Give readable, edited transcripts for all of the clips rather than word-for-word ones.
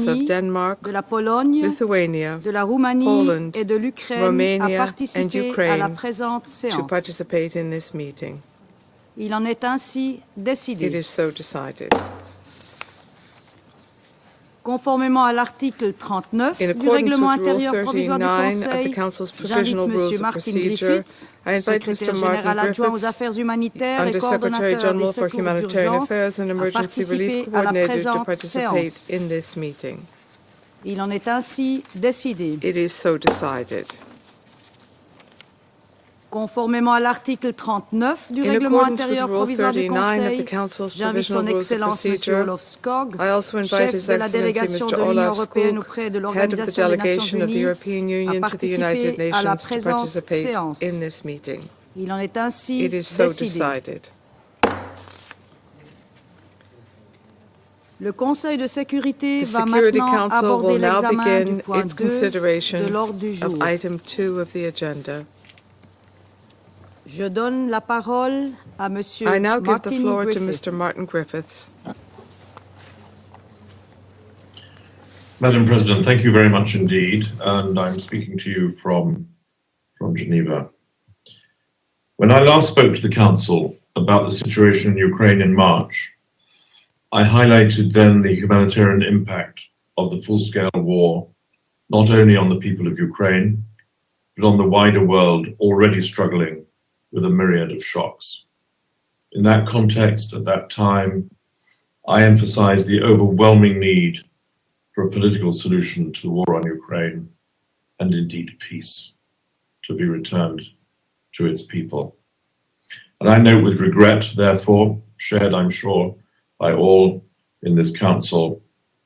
of Denmark, de la Pologne, Lithuania, de la Roumanie Poland, et de l'Ukraine à Romania, and participer à la Ukraine présente to séance. participate in this meeting. Il en est ainsi It décidé. is so decided. Conformément à l'article 39 In du accordance règlement with Rule intérieur provisoire du 39 of the Conseil, Council's j'invite Provisional M. Rules of Martin Procedure, Griffiths, I invite Mr. secrétaire Martin général adjoint aux Griffiths, affaires humanitaires et Under-Secretary coordonnateur des General for secours Humanitarian d'urgence, Affairs and à Emergency Relief participer à la Coordinator, to présente participate séance. in this meeting. Il en est ainsi décidé. It is so decided. Conformément à l'article 39 du In règlement accordance with intérieur Rule provisoire du 39 of the Conseil, Council's j'invite Provisional son Rules of Excellence M. Procedure, Olaf Skog, I also invite chef His de la Excellency délégation Mr. de l'Union Olaf européenne Skog, auprès de head of the l'Organisation des Nations delegation of the Unies, European à Union to the United participer à la Nations, to présente participate séance. in this meeting. Il en est ainsi It is so décidé. decided. Le Conseil de sécurité The va Security maintenant Council aborder will now l'examen du begin point its 2 consideration de l'ordre du jour. of item 2 of the agenda. Je donne la parole à Monsieur I now give the Martin floor to Griffiths. Mr. Martin Griffiths. Madam President, thank you very much indeed, and I'm speaking to you from Geneva. When I last spoke to the Council about the situation in Ukraine in March, I highlighted then the humanitarian impact of the full-scale war, not only on the people of Ukraine, but on the wider world already struggling with a myriad of shocks. In that context, at that time, I emphasized the overwhelming need for a political solution to the war on Ukraine, and indeed peace, to be returned to its people. And I note with regret, therefore, shared I'm sure by all in this Council,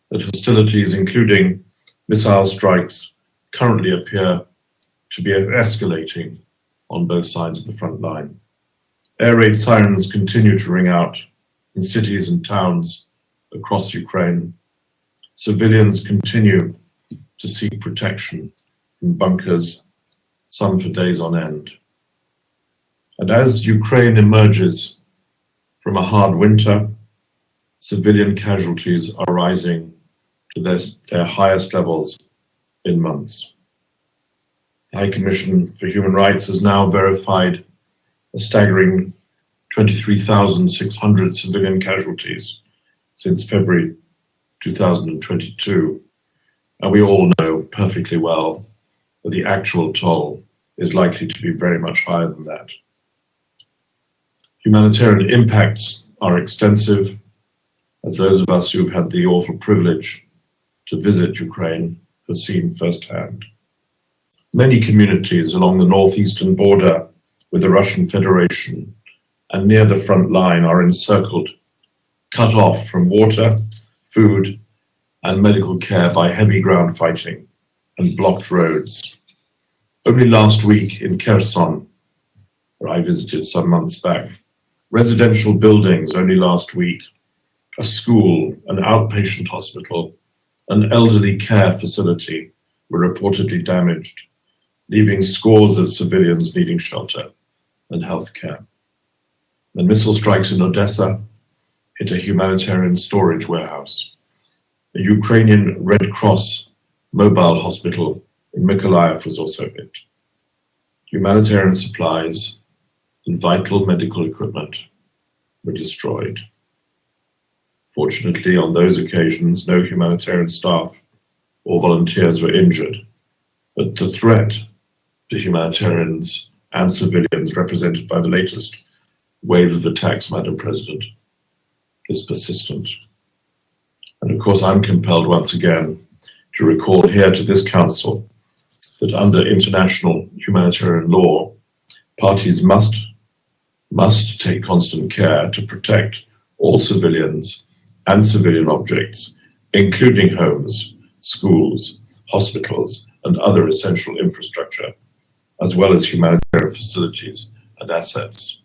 that hostilities, including missile strikes, currently appear to be escalating on both sides of the front line. Air raid sirens continue to ring out in cities and towns across Ukraine. Civilians continue to seek protection in bunkers, some for days on end. And as Ukraine emerges from a hard winter, civilian casualties are rising to their highest levels in months. The High Commission for Human Rights has now verified a staggering 23,600 civilian casualties since February 2022, and we all know perfectly well that the actual toll is likely to be very much higher than that. Humanitarian impacts are extensive, as those of us who've had the awful privilege to visit Ukraine have seen firsthand. Many communities along the northeastern border with the Russian Federation and near the front line are encircled, cut off from water, food, and medical care by heavy ground fighting and blocked roads. Only last week in Kherson, where I visited some months back, residential buildings only last week, a school, an outpatient hospital, an elderly care facility were reportedly damaged, leaving scores of civilians needing shelter and health care. The missile strikes in Odessa hit a humanitarian storage warehouse. A Ukrainian Red Cross mobile hospital in Mykolaiv was also hit. Humanitarian supplies and vital medical equipment were destroyed. Fortunately, on those occasions, no humanitarian staff or volunteers were injured, but the threat to humanitarians and civilians represented by the latest wave of attacks, Madam President, is persistent. And of course, I'm compelled once again to recall here to this Council that under international humanitarian law, parties must take constant care to protect all civilians and civilian objects, including homes, schools, hospitals, and other essential infrastructure, as well as humanitarian facilities and assets.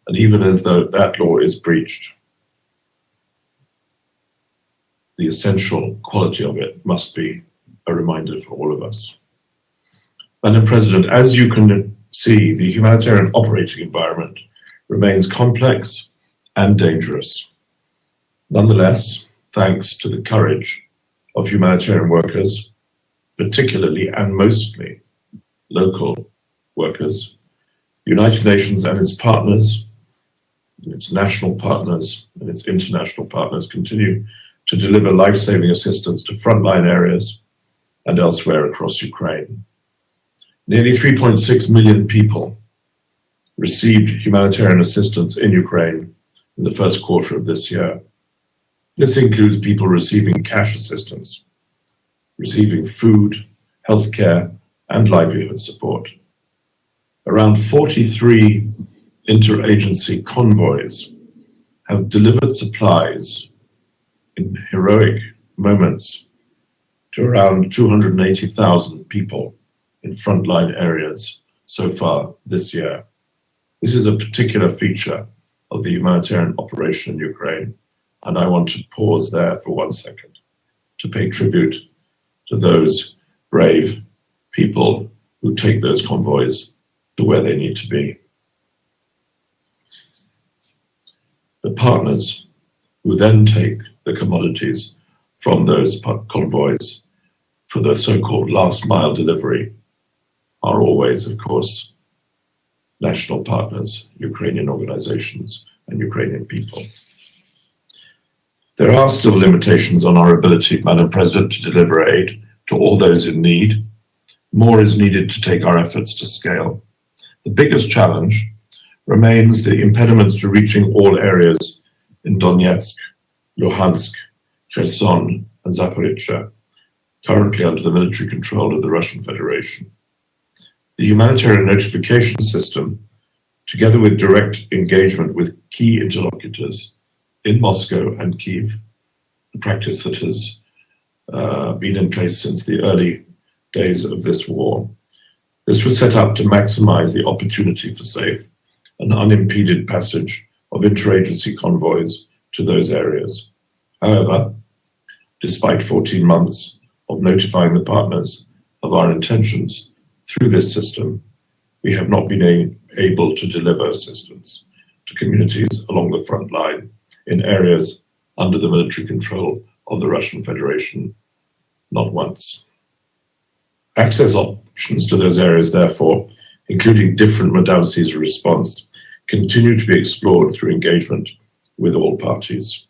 And even as though that law is breached, the essential quality of it must be a reminder for all of us. Madam President, as you can see, the humanitarian operating environment remains complex and dangerous. Nonetheless, thanks to the courage of humanitarian workers, particularly and mostly local workers, the United Nations and its partners, its national partners and its international partners continue to deliver life-saving assistance to frontline areas and elsewhere across Ukraine. Nearly 3.6 million people received humanitarian assistance in Ukraine in the first quarter of this year. This includes people receiving cash assistance, receiving food, healthcare, and livelihood support. Around 43 interagency convoys have delivered supplies in heroic moments to around 280,000 people in frontline areas so far this year. This is a particular feature of the humanitarian operation in Ukraine, and I want to pause there for 1 second to pay tribute to those brave people who take those convoys to where they need to be. The partners who then take the commodities from those convoys for the so-called last mile delivery are always, of course, national partners, Ukrainian organizations, and Ukrainian people. There are still limitations on our ability, Madam President, to deliver aid to all those in need. More is needed to take our efforts to scale. The biggest challenge remains the impediments to reaching all areas in Donetsk, Luhansk, Kherson, and Zaporizhzhia, currently under the military control of the Russian Federation. The humanitarian notification system, together with direct engagement with key interlocutors in Moscow and Kyiv, a practice that has been in place since the early days of this war. This was set up to maximize the opportunity for safe and unimpeded passage of interagency convoys to those areas. However, despite 14 months of notifying the partners of our intentions through this system, we have not been able to deliver assistance to communities along the front line in areas under the military control of the Russian Federation, not once. Access options to those areas, therefore, including different modalities of response, continue to be explored through engagement with all parties.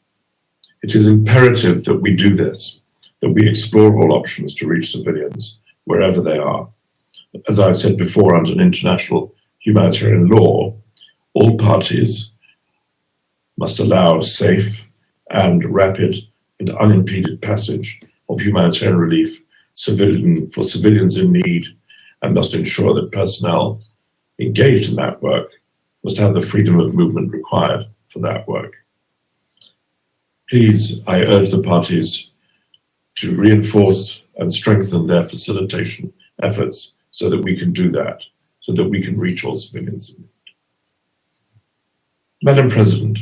It is imperative that we do this, that we explore all options to reach civilians wherever they are. As I've said before, under international humanitarian law, all parties must allow safe and rapid and unimpeded passage of humanitarian relief for civilians in need, and must ensure that personnel engaged in that work must have the freedom of movement required for that work. Please, I urge the parties to reinforce and strengthen their facilitation efforts so that we can do that, so that we can reach all civilians in need. Madam President,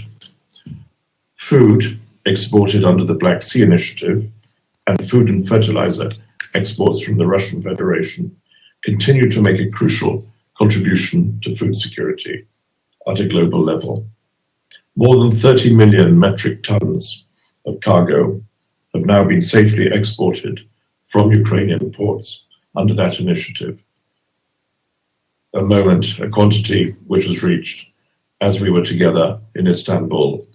food exported under the Black Sea Initiative and food and fertilizer exports from the Russian Federation continue to make a crucial contribution to food security at a global level. More than 30 million metric tons of cargo have now been safely exported from Ukrainian ports under that initiative. A quantity which was reached as we were together in Istanbul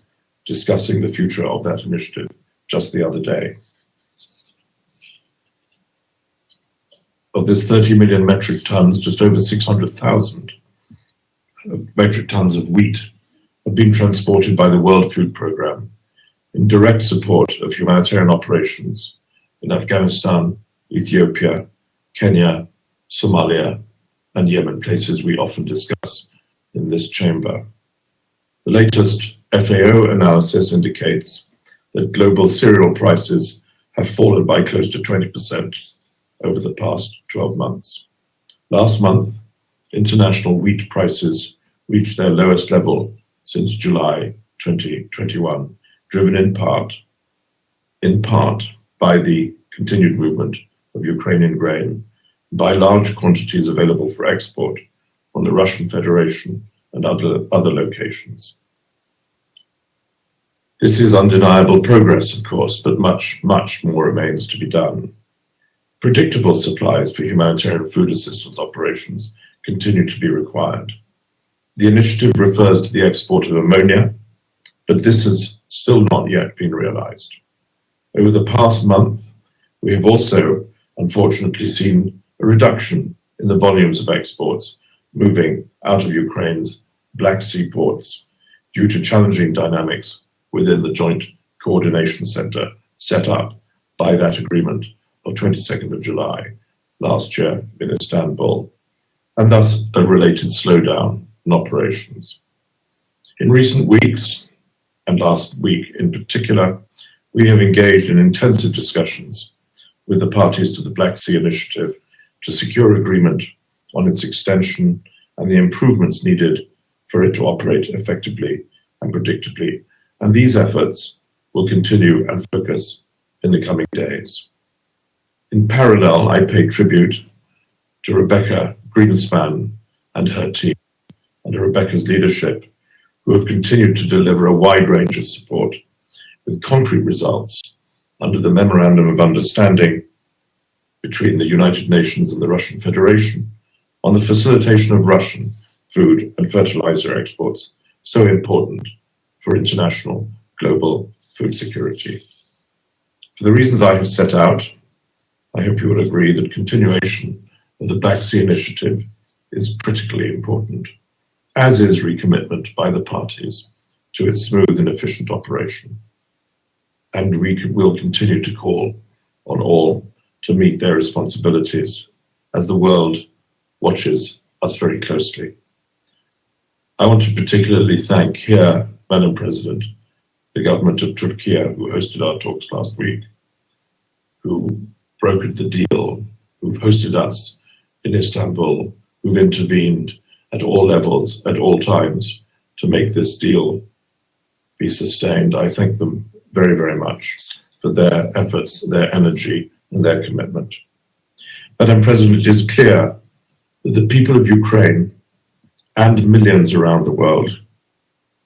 discussing the future of that initiative just the other day. Of this 30 million metric tons, just over 600,000 metric tons of wheat have been transported by the World Food Programme in direct support of humanitarian operations in Afghanistan, Ethiopia, Kenya, Somalia, and Yemen, places we often discuss in this chamber. The latest FAO analysis indicates that global cereal prices have fallen by close to 20% over the past 12 months. Last month, international wheat prices reached their lowest level since July 2021, driven in part by the continued movement of Ukrainian grain, by large quantities available for export from the Russian Federation and other locations. This is undeniable progress, of course, but much, much more remains to be done. Predictable supplies for humanitarian food assistance operations continue to be required. The initiative refers to the export of ammonia, but this has still not yet been realized. Over the past month, we have also, unfortunately, seen a reduction in the volumes of exports moving out of Ukraine's Black Sea ports due to challenging dynamics within the Joint Coordination Center set up by that agreement of 22nd of July last year in Istanbul, and thus a related slowdown in operations. In recent weeks, and last week in particular, we have engaged in intensive discussions with the parties to the Black Sea Initiative to secure agreement on its extension and the improvements needed for it to operate effectively and predictably. And these efforts will continue and focus in the coming days. In parallel, I pay tribute to Rebecca Greenspan and her team, under Rebecca's leadership, who have continued to deliver a wide range of support with concrete results under the Memorandum of Understanding between the United Nations and the Russian Federation on the facilitation of Russian food and fertilizer exports, so important for international global food security. For the reasons I have set out, I hope you will agree that continuation of the Black Sea Initiative is critically important, as is recommitment by the parties to its smooth and efficient operation. And we will continue to call on all to meet their responsibilities as the world watches us very closely. I want to particularly thank here, Madam President, the government of Turkey, who hosted our talks last week, who brokered the deal, who've hosted us in Istanbul, who've intervened at all levels, at all times, to make this deal be sustained. I thank them very, very much for their efforts, their energy, and their commitment. Madam President, it is clear that the people of Ukraine and millions around the world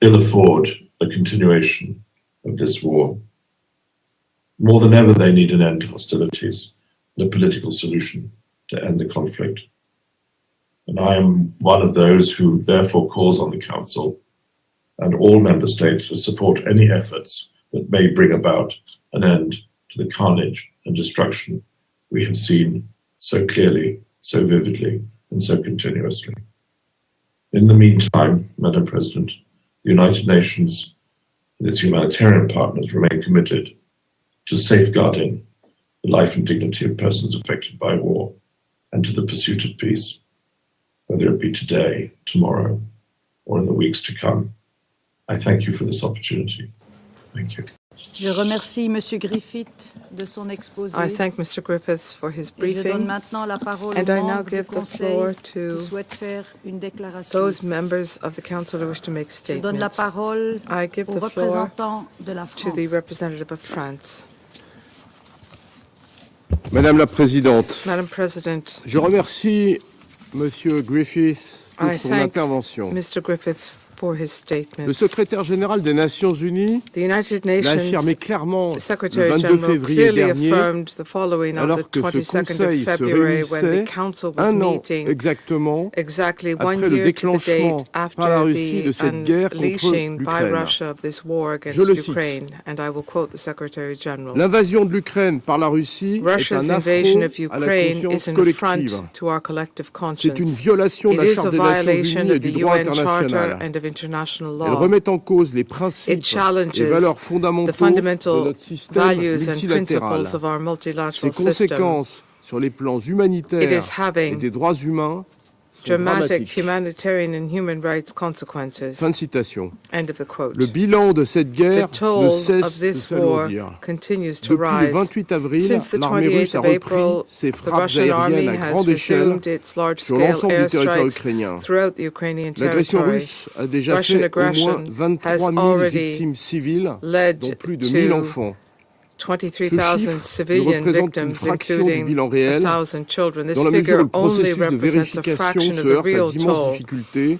ill afford a continuation of this war. More than ever, they need an end to hostilities and a political solution to end the conflict. And I am one of those who therefore calls on the Council and all member states to support any efforts that may bring about an end to the carnage and destruction we have seen so clearly, so vividly, and so continuously. In the meantime, Madam President, the United Nations and its humanitarian partners remain committed to safeguarding the life and dignity of persons affected by war and to the pursuit of peace, whether it be today, tomorrow, or in the weeks to come. I thank you for this opportunity. Thank you. Je remercie Monsieur Griffith de son exposé. I thank Mr. Griffiths for his Et je donne briefing, maintenant la parole and aux I now membres give du the Conseil floor qui to souhaitent faire une déclaration. those members of the Council who wish to make Je donne la statements. parole I give au the floor représentant de la to the France. representative of France. Madame la Présidente, Madam President, je remercie Monsieur Griffith pour I son thank intervention. Mr. Griffiths for his Le statement. secrétaire général des Nations Unies The United l'a affirmé Nations clairement le Secretary 22 General février clearly dernier, affirmed the following on the alors que ce 22nd Conseil of se February when the réunissait Council was un an meeting exactement exactly one après le year to the déclenchement date par la after Russie de the cette guerre contre unleashing by l'Ukraine. Russia of this war Je against le cite. Ukraine, and I will quote the Secretary General. L'invasion de l'Ukraine par la Russie est Russia's un invasion affront of à la Ukraine conscience is an affront collective. to our collective C'est une conscience. violation de It la is a Charte des Nations violation Unies et of du the droit UN Charter international. and of international Elle law. remet en cause les It principes et challenges valeurs the fondamentaux de fundamental notre système values and multilatéral. principles of our Ses multilateral system. conséquences sur les plans It humanitaires is having et des droits humains sont dramatic dramatiques. humanitarian and human rights consequences. Fin de citation. End of the quote. Le bilan de cette The guerre ne toll cesse of de this war s'alourdir. continues to Depuis le rise. 28 avril, Since the l'armée 28th russe a of repris April, ses the frappes Russian army aériennes à has grande échelle resumed its sur large-scale l'ensemble du territoire airstrikes ukrainien. throughout the Ukrainian L'agression territory. russe a déjà Russian fait au moins aggression 23 has 000 already victimes civiles, led dont plus de 1 000 to enfants. 23,000 Ce chiffre ne civilian représente qu'une victims, fraction du including bilan réel, 1,000 children. This dans la mesure où figure le only processus de represents a vérification fraction se of the heurte à real d'immenses toll. difficultés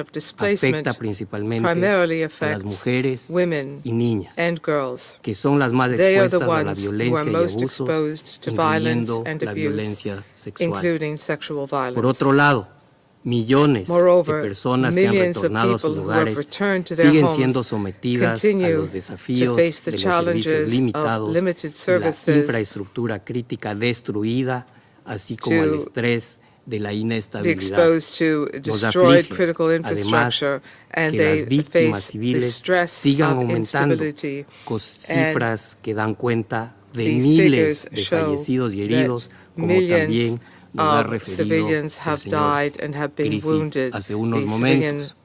of displacement afecta principalmente primarily a las affects mujeres women y niñas, and girls. que son las más They are the expuestas a la ones who are violencia y most abusos, exposed to violence incluyendo and la abuse, violencia sexual. including sexual Por violence. otro lado, Millones de Moreover, personas que han millions of retornado a sus people who have hogares returned to their siguen homes siendo sometidas a continue los to desafíos face the de los servicios challenges of limitados, limited la services, infraestructura crítica destruida, así como al to estrés de la be inestabilidad. exposed to Nos destroyed aflige, critical además, infrastructure, and que las they víctimas face the civiles stress sigan of aumentando, instability. con And cifras que dan cuenta de the miles figures de show fallecidos y that heridos, como millions también nos ha of referido civilians el have señor died and have been Griffith wounded. hace unos The civilian momentos.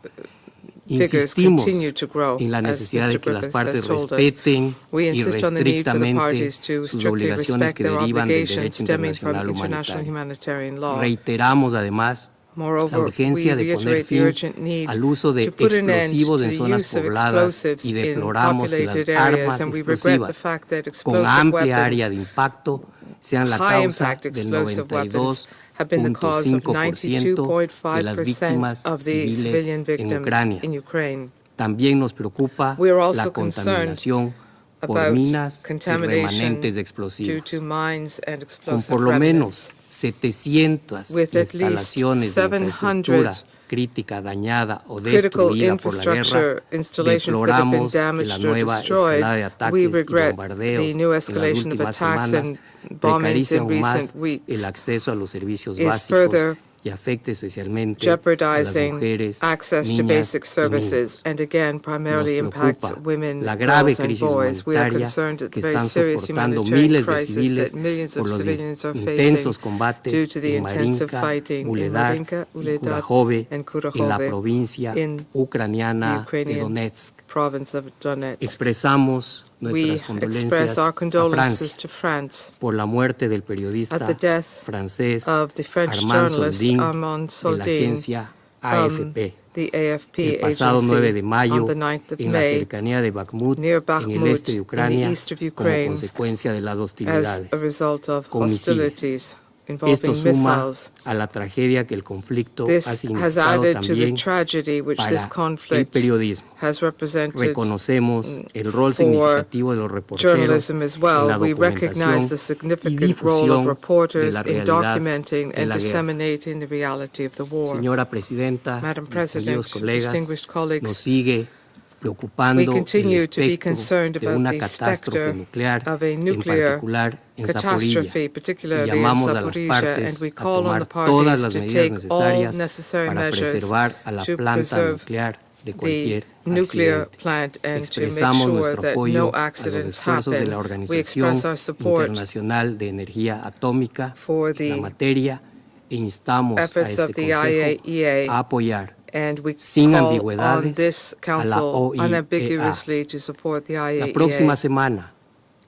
figures Insistimos continue to grow, en la as necesidad de Mr. que las Griffiths partes has told us. respeten We insist on the need for the irrestrictamente parties to sus strictly obligaciones respect que their derivan del obligations derecho stemming from internacional international humanitario. humanitarian law. Reiteramos además la Moreover, we urgencia de poner reiterate the fin urgent need al uso de to put an end explosivos to en the zonas use of pobladas explosives y in deploramos que las populated areas, armas and we regret the explosivas fact that con explosive amplia área weapons, de impacto sean la high causa impact del explosive weapons, have been the cause of 92.5% de las 92.5% víctimas of the civiles civilian en victims Ucrania. in Ukraine. También nos preocupa We are also la contaminación por about minas y contamination remanentes de due explosivos, to mines and con explosive por lo remnants. menos 700 With at least instalaciones de 700 infraestructura crítica dañada o critical destruida por la guerra. infrastructure installations that have been Deploramos que la damaged or nueva destroyed. escalada de We ataques y regret bombardeos the new en las escalation of últimas attacks semanas and bombings precarice in aún más recent weeks el acceso a los servicios is básicos further y afecta especialmente a las jeopardizing mujeres, access to niñas basic y services, niños. and again primarily Nos impacts preocupa women, la grave girls, and crisis boys. We are humanitaria concerned at the que very están serious soportando humanitarian miles de crisis civiles that millions por of los civilians are facing intensos combates due to the en intensive Marinka, fighting in Buledar Marinka, y Uledad, Kurajove, and en la Kurajove provincia in the ucraniana de Ukrainian Donetsk. province of Donetsk. Expresamos We nuestras express condolencias our a condolences Francia to France por la muerte del periodista at the death francés of the French Armand journalist Soldin Armand de la Soldin agencia from AFP. the AFP El pasado 9 de agency mayo, on the 9th of en la May cercanía de Bakhmut, near en el Bakhmut este de in Ucrania, the east of como Ukraine consecuencia de las as hostilidades. a result of con misiles. hostilities Esto involving suma missiles. a la tragedia que el conflicto ha This has significado added to the también tragedy which para this el conflict periodismo. has represented Reconocemos el rol for significativo de los reporteros journalism as en well. la We recognize documentación the y significant role of difusión de reporters la in realidad documenting de and la guerra. disseminating the reality of the war. Señora Presidenta, Madam mis President, queridos colegas, distinguished nos colleagues, sigue we preocupando el continue to be espectro concerned de about una the catástrofe specter nuclear, of a en nuclear particular en Zaporilla, catastrophe, y particularly in llamamos a las Zaporizhia, and partes we a call on tomar the todas parties las to medidas take all necesarias necessary para measures preservar a la to planta preserve nuclear de the cualquier nuclear accidente. plant and to make Expresamos sure nuestro that apoyo no a los accidents esfuerzos de happen. la We Organización express our support Internacional de Energía Atómica for en la the materia e instamos a efforts este of the Consejo IAEA, a apoyar and we sin call on ambigüedades this a la council OIEA. unambiguously to support the La próxima IAEA. semana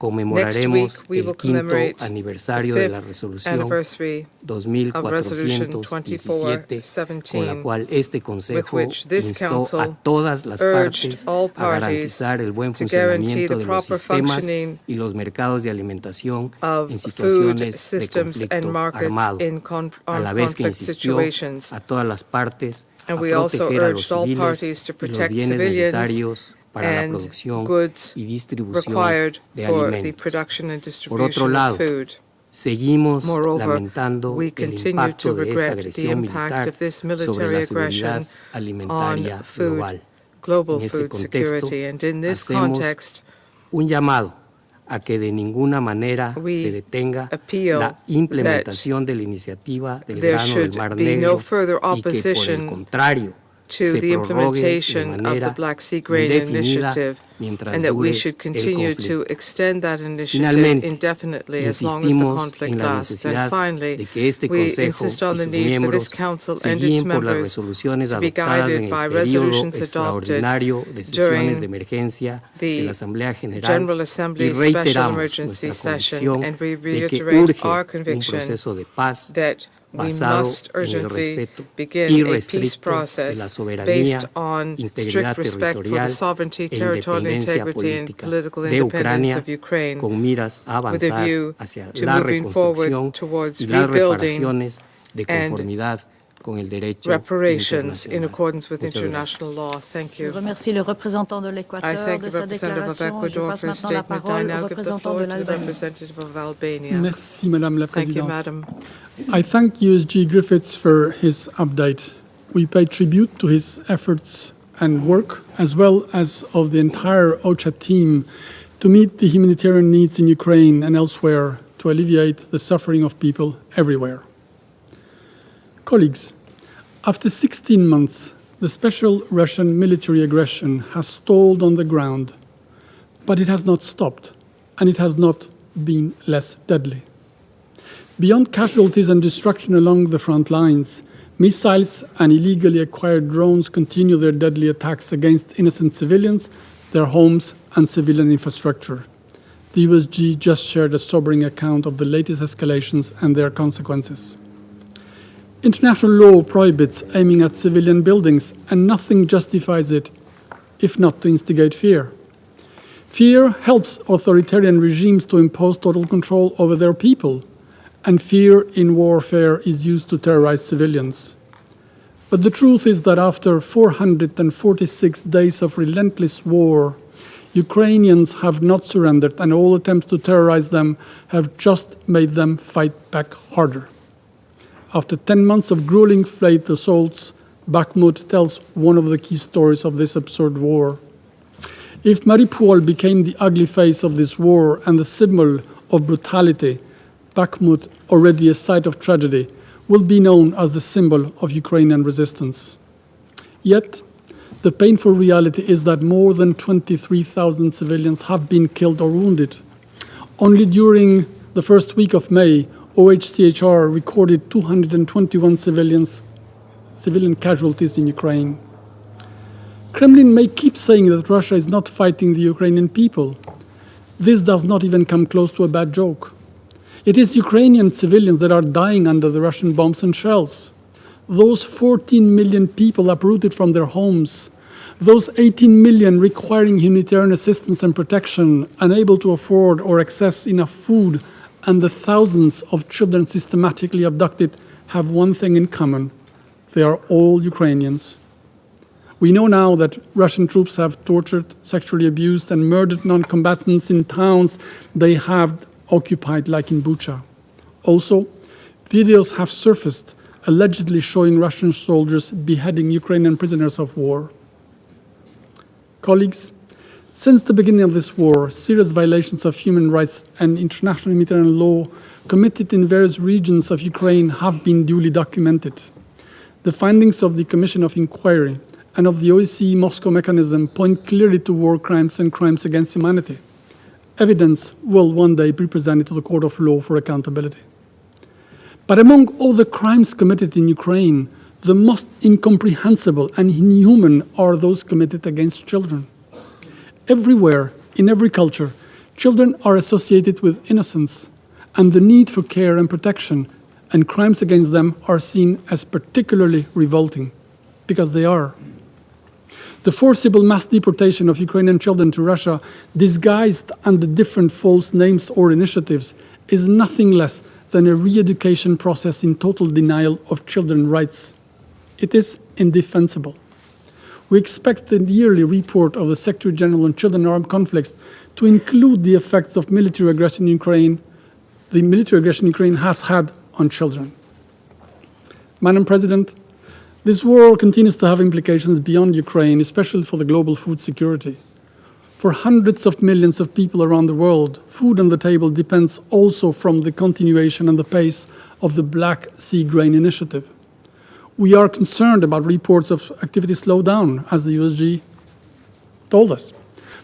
Next conmemoraremos week, we will el quinto commemorate the aniversario de la 5th resolución anniversary of Resolution 2417, con la 2417, cual este with Consejo which this instó a council todas las urged partes all a parties garantizar el buen to guarantee funcionamiento the de los proper sistemas functioning y los mercados de alimentación of en food situaciones de systems and conflicto markets armado, in a la vez que conflict insistió situations. a todas las partes a And we also proteger a los urged all civiles parties to y los protect bienes civilians necesarios para la and producción goods y distribución required de for the alimentos. production and Por otro distribution lado, of food. seguimos Moreover, lamentando we el continue impacto to de esa regret the agresión impact militar of this sobre military la seguridad aggression alimentaria on food, global. global En este food contexto, security. And in this hacemos context, un llamado a que de ninguna manera we se detenga appeal la implementación de la iniciativa del there grano del should Mar be Negro no further y que por el opposition contrario to se the prorrogue de implementation of the manera Black Sea Grain indefinida Initiative, mientras and that we dure should el continue conflicto. to extend that initiative Finalmente, indefinitely as long as the insistimos conflict en la lasts. necesidad And finally, de que este we Consejo insist y on the sus need for miembros this Council se and guíen its por las members resoluciones to be adoptadas guided en el by periodo resolutions adopted extraordinario de sesiones during de emergencia de the la Asamblea General General y Assembly Special reiteramos Emergency nuestra Session, convicción and we de que reiterate urge our un conviction proceso de paz that we basado must en el urgently respeto begin a peace irrestricto de la process soberanía, based on integridad strict respect for the territorial sovereignty, e territorial independencia integrity, and política political de independence Ucrania, of Ukraine, con miras a with a avanzar view hacia to la moving forward reconstrucción towards y las rebuilding reparaciones de and conformidad con el derecho reparations in internacional. accordance with Muchas international law. Thank Je you. remercie le représentant de I l'Équateur thank de the sa representative of déclaration. Je Ecuador passe for his maintenant la statement. I parole au now give the représentant floor de to the l'Albanie. representative of Albania. Merci, Madame la Thank you, Présidente. Madam. I thank USG Griffiths for his update we pay tribute to his efforts and work, as well as of the entire OCHA team, to meet the humanitarian needs in Ukraine and elsewhere to alleviate the suffering of people everywhere. Colleagues, after 16 months, the special Russian military aggression has stalled on the ground, but it has not stopped, and it has not been less deadly. Beyond casualties and destruction along the front lines, missiles and illegally acquired drones continue their deadly attacks against innocent civilians, their homes, and civilian infrastructure. The USG just shared a sobering account of the latest escalations and their consequences. International law prohibits aiming at civilian buildings, and nothing justifies it if not to instigate fear. Fear helps authoritarian regimes to impose total control over their people, and fear in warfare is used to terrorize civilians. But the truth is that after 446 days of relentless war, Ukrainians have not surrendered, and all attempts to terrorize them have just made them fight back harder. After 10 months of grueling fleet assaults, Bakhmut tells one of the key stories of this absurd war. If Mariupol became the ugly face of this war and the symbol of brutality, Bakhmut, already a site of tragedy, will be known as the symbol of Ukrainian resistance. Yet, the painful reality is that more than 23,000 civilians have been killed or wounded. Only during the first week of May, OHCHR recorded 221 civilian casualties in Ukraine. Kremlin may keep saying that Russia is not fighting the Ukrainian people. This does not even come close to a bad joke. It is Ukrainian civilians that are dying under the Russian bombs and shells. Those 14 million people uprooted from their homes, those 18 million requiring humanitarian assistance and protection, unable to afford or access enough food, and the thousands of children systematically abducted have one thing in common: they are all Ukrainians. We know now that Russian troops have tortured, sexually abused, and murdered non-combatants in towns they have occupied, like in Bucha. Also, videos have surfaced allegedly showing Russian soldiers beheading Ukrainian prisoners of war. Colleagues, since the beginning of this war, serious violations of human rights and international humanitarian law committed in various regions of Ukraine have been duly documented. The findings of the Commission of Inquiry and of the OSCE Moscow mechanism point clearly to war crimes and crimes against humanity. Evidence will one day be presented to the court of law for accountability. But among all the crimes committed in Ukraine, the most incomprehensible and inhuman are those committed against children. Everywhere, in every culture, children are associated with innocence and the need for care and protection, and crimes against them are seen as particularly revolting, because they are. The forcible mass deportation of Ukrainian children to Russia, disguised under different false names or initiatives, is nothing less than a re-education process in total denial of children's rights. It is indefensible. We expect the yearly report of the Secretary General on Children and Armed Conflicts to include the effects of military aggression in Ukraine, the military aggression Ukraine has had on children. Madam President, this war continues to have implications beyond Ukraine, especially for the global food security. For hundreds of millions of people around the world, food on the table depends also from the continuation and the pace of the Black Sea Grain Initiative. We are concerned about reports of activity slowdown, as the USG told us.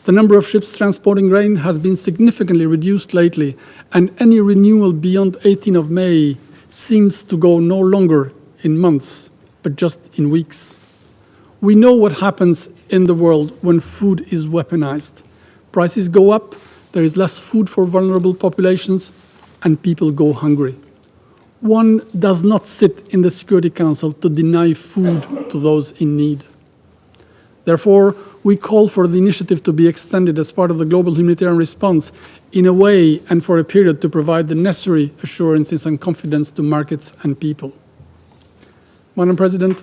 The number of ships transporting grain has been significantly reduced lately, and any renewal beyond 18 of May seems to go no longer in months, but just in weeks. We know what happens in the world when food is weaponized. Prices go up, there is less food for vulnerable populations, and people go hungry. One does not sit in the Security Council to deny food to those in need. Therefore, we call for the initiative to be extended as part of the global humanitarian response in a way and for a period to provide the necessary assurances and confidence to markets and people. Madam President,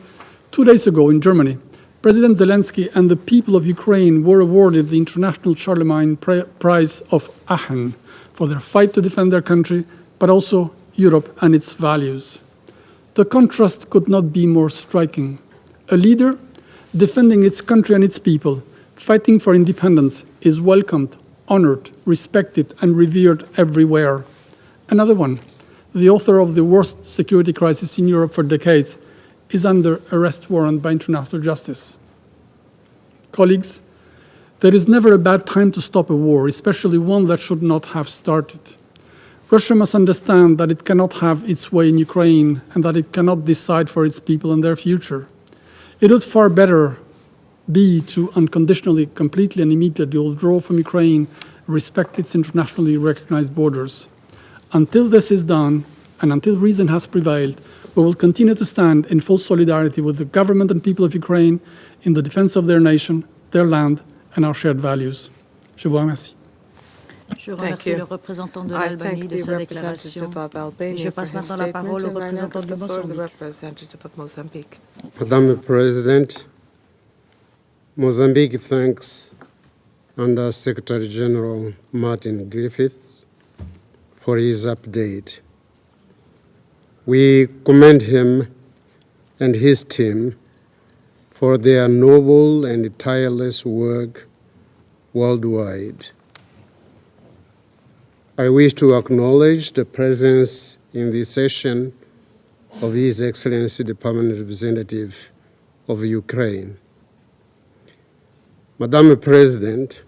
2 days ago in Germany, President Zelensky and the people of Ukraine were awarded the International Charlemagne Prize of Aachen for their fight to defend their country, but also Europe and its values. The contrast could not be more striking. A leader defending its country and its people, fighting for independence, is welcomed, honored, respected, and revered everywhere. Another one, the author of the worst security crisis in Europe for decades, is under arrest warrant by international justice. Colleagues, there is never a bad time to stop a war, especially one that should not have started. Russia must understand that it cannot have its way in Ukraine and that it cannot decide for its people and their future. It would far better be to unconditionally, completely and immediately withdraw from Ukraine and respect its internationally recognized borders. Until this is done, and until reason has prevailed, we will continue to stand in full solidarity with the government and people of Ukraine in the defense of their nation, their land, and our shared values. Je vous remercie. Je Thank remercie you. le représentant de I l'Albanie thank de the sa déclaration. representative of Albania Je for passe his maintenant la statement, parole au and I now représentant give de the floor to the Mozambique. representative of Mozambique. Madam the President, Mozambique thanks Under Secretary General Martin Griffiths for his update. We commend him and his team for their noble and tireless work worldwide. I wish to acknowledge the presence in this session of His Excellency the Permanent Representative of Ukraine. Madam President,